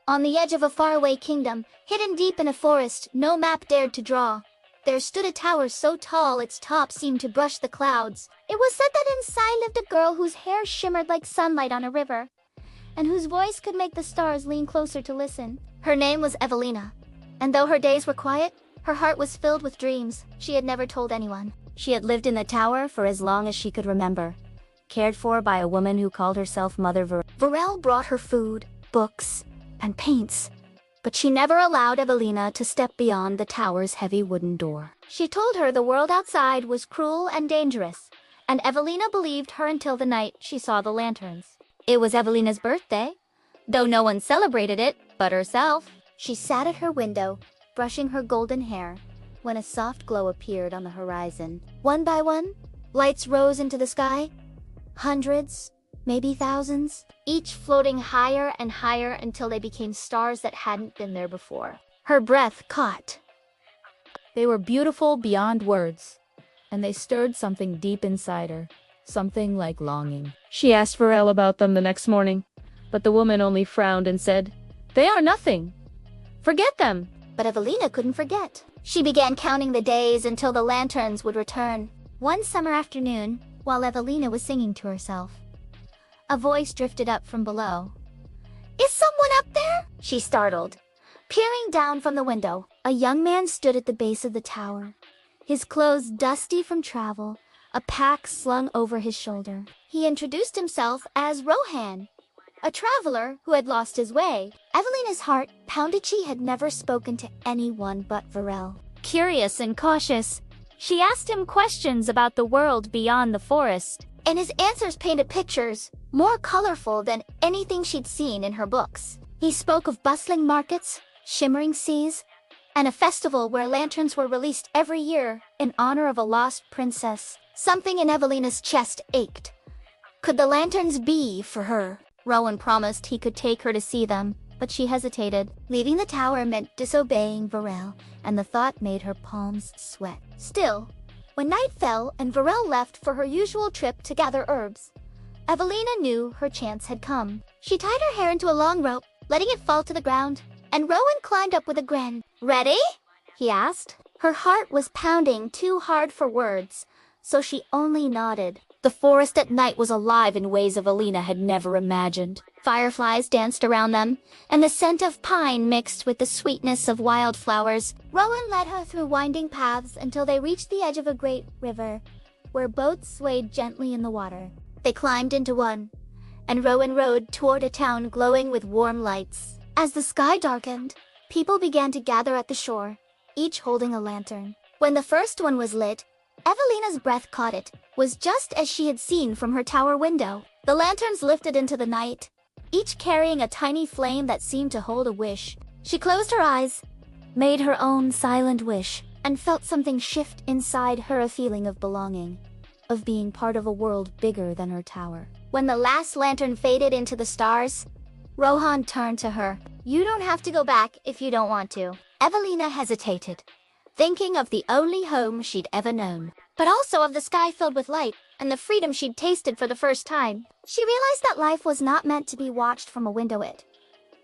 On the edge of a faraway kingdom, hidden deep in a forest no map dared to draw, there stood a tower so tall its top seemed to brush the clouds. It was said that inside lived a girl whose hair shimmered like sunlight on a river, and whose voice could make the stars lean closer to listen. Her name was Evelina, and though her days were quiet, her heart was filled with dreams she had never told anyone. She had lived in the tower for as long as she could remember, cared for by a woman who called herself Mother Ver. Varel brought her food, books, and paints, but she never allowed Evelina to step beyond the tower's heavy wooden door. She told her the world outside was cruel and dangerous, and Evelina believed her until the night she saw the lanterns. It was Evelina's birthday, though no one celebrated it but herself. She sat at her window, brushing her golden hair, when a soft glow appeared on the horizon. One by one, lights rose into the sky. Hundreds, maybe thousands, each floating higher and higher until they became stars that hadn't been there before. Her breath caught. They were beautiful beyond words, and they stirred something deep inside her, something like longing. She asked Varel about them the next morning, but the woman only frowned and said, "They are nothing. Forget them." But Evelina couldn't forget. She began counting the days until the lanterns would return. One summer afternoon, while Evelina was singing to herself, a voice drifted up from below. "Is someone up there?" She startled. Peering down from the window, a young man stood at the base of the tower, his clothes dusty from travel, a pack slung over his shoulder. He introduced himself as Rohan, a traveler who had lost his way. Evelina's heart pounded. She had never spoken to anyone but Varel. Curious and cautious, she asked him questions about the world beyond the forest, and his answers painted pictures more colorful than anything she'd seen in her books. He spoke of bustling markets, shimmering seas, and a festival where lanterns were released every year in honor of a lost princess. Something in Evelina's chest ached. Could the lanterns be for her? Rowan promised he could take her to see them, but she hesitated. Leaving the tower meant disobeying Varel, and the thought made her palms sweat. Still, when night fell and Varel left for her usual trip to gather herbs, Evelina knew her chance had come. She tied her hair into a long rope, letting it fall to the ground, and Rowan climbed up with a grin. "Ready?" he asked. Her heart was pounding too hard for words, so she only nodded. The forest at night was alive in ways Evelina had never imagined. Fireflies danced around them, and the scent of pine mixed with the sweetness of wildflowers. Rowan led her through winding paths until they reached the edge of a great river, where boats swayed gently in the water. They climbed into one, and Rowan rowed toward a town glowing with warm lights. As the sky darkened, people began to gather at the shore, each holding a lantern. When the first one was lit, Evelina's breath caught. It was just as she had seen from her tower window. The lanterns lifted into the night, each carrying a tiny flame that seemed to hold a wish. She closed her eyes, made her own silent wish, and felt something shift inside her, a feeling of belonging, of being part of a world bigger than her tower. When the last lantern faded into the stars, Rohan turned to her. "You don't have to go back if you don't want to." Evelina hesitated, thinking of the only home she'd ever known, but also of the sky filled with light and the freedom she'd tasted for the first time. She realized that life was not meant to be watched from a window. It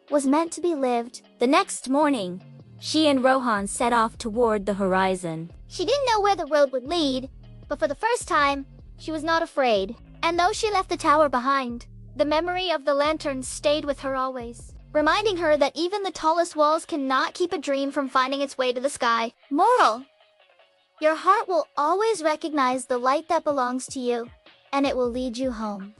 was meant to be lived. The next morning, she and Rohan set off toward the horizon. She didn't know where the road would lead, but for the first time, she was not afraid. And though she left the tower behind, the memory of the lantern stayed with her always, reminding her that even the tallest walls cannot keep a dream from finding its way to the sky. Moral: your heart will always recognize the light that belongs to you, and it will lead you home.